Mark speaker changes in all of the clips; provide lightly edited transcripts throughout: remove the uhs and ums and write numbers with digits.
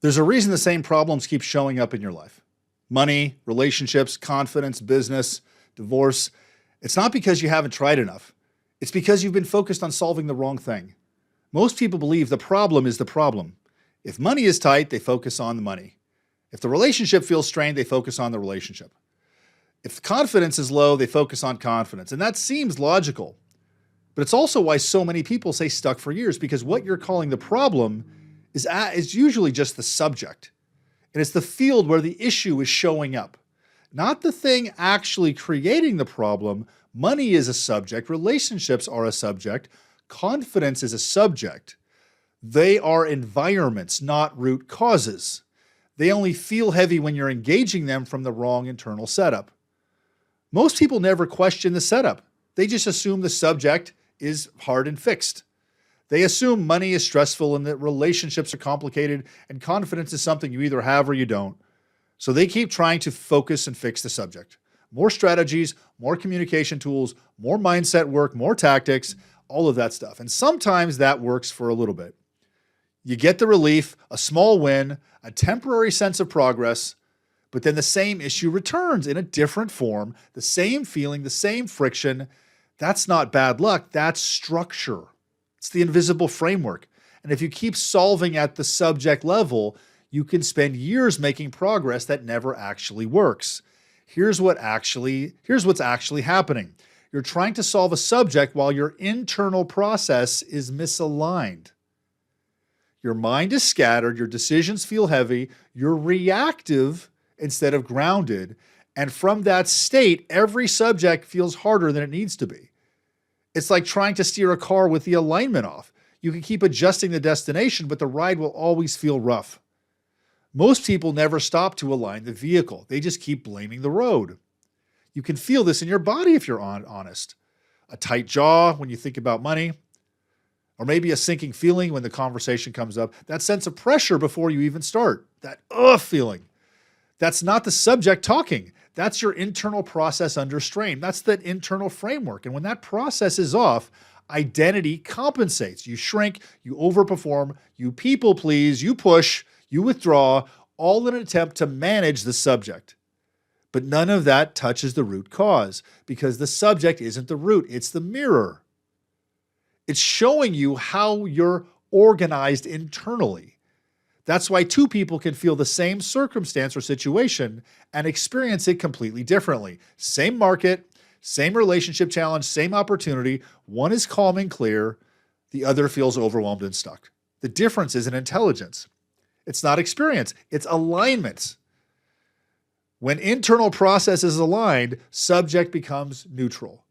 Speaker 1: There's a reason the same problems keep showing up in your life. Money, relationships, confidence, business, divorce. It's not because you haven't tried enough. It's because you've been focused on solving the wrong thing. Most people believe the problem is the problem. If money is tight, they focus on the money. If the relationship feels strained, they focus on the relationship. If confidence is low, they focus on confidence. And that seems logical. But it's also why so many people stay stuck for years, because what you're calling the problem is usually just the subject. And it's the field where the issue is showing up, not the thing actually creating the problem. Money is a subject. Relationships are a subject. Confidence is a subject. They are environments, not root causes. They only feel heavy when you're engaging them from the wrong internal setup. Most people never question the setup. They just assume the subject is hard and fixed. They assume money is stressful and that relationships are complicated and confidence is something you either have or you don't. So they keep trying to focus and fix the subject. More strategies, more communication tools, more mindset work, more tactics, all of that stuff. And sometimes that works for a little bit. You get the relief, a small win, a temporary sense of progress, but then the same issue returns in a different form, the same feeling, the same friction. That's not bad luck, that's structure. It's the invisible framework. And if you keep solving at the subject level, you can spend years making progress that never actually works. Here's what's actually happening. You're trying to solve a subject while your internal process is misaligned. Your mind is scattered, your decisions feel heavy, you're reactive instead of grounded, and from that state, every subject feels harder than it needs to be. It's like trying to steer a car with the alignment off. You can keep adjusting the destination, but the ride will always feel rough. Most people never stop to align the vehicle. They just keep blaming the road. You can feel this in your body if you're honest. A tight jaw when you think about money, or maybe a sinking feeling when the conversation comes up. That sense of pressure before you even start, that feeling. That's not the subject talking. That's your internal process under strain. That's the internal framework. And when that process is off, identity compensates. You shrink, you overperform, you people please, you push, you withdraw, all in an attempt to manage the subject. But none of that touches the root cause, because the subject isn't the root, it's the mirror. It's showing you how you're organized internally. That's why two people can feel the same circumstance or situation and experience it completely differently. Same market, same relationship challenge, same opportunity. One is calm and clear. The other feels overwhelmed and stuck. The difference is in intelligence. It's not experience, it's alignment. When internal process is aligned, subject becomes neutral.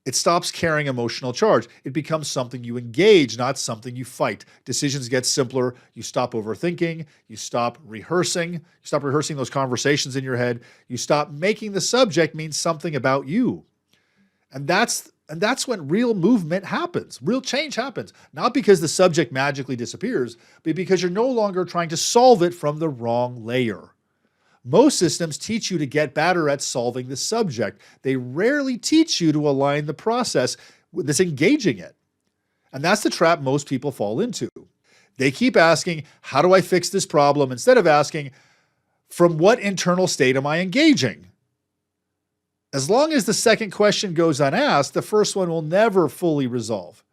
Speaker 1: It stops carrying emotional charge. It becomes something you engage, not something you fight. Decisions get simpler. You stop overthinking. You stop rehearsing. You stop rehearsing those conversations in your head. You stop making the subject mean something about you. And that's when real movement happens. Real change happens. Not because the subject magically disappears, but because you're no longer trying to solve it from the wrong layer. Most systems teach you to get better at solving the subject. They rarely teach you to align the process that's engaging it. And that's the trap most people fall into. They keep asking, how do I fix this problem? Instead of asking, from what internal state am I engaging? As long as the second question goes unasked, the first one will never fully resolve.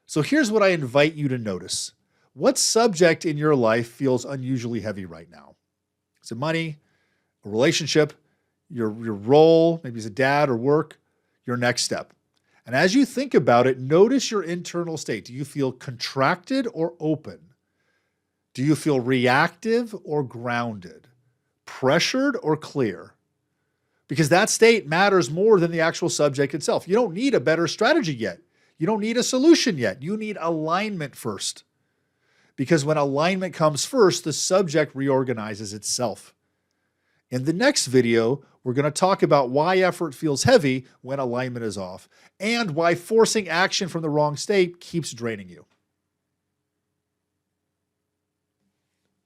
Speaker 1: So here's what I invite you to notice. What subject in your life feels unusually heavy right now? Is it money? A relationship, your role, maybe as a dad or work, your next step. And as you think about it, notice your internal state. Do you feel contracted or open? Do you feel reactive or grounded? Pressured or clear? Because that state matters more than the actual subject itself. You don't need a better strategy yet. You don't need a solution yet. You need alignment first. Because when alignment comes first, the subject reorganizes itself. In the next video, we're going to talk about why effort feels heavy when alignment is off, and why forcing action from the wrong state keeps draining you.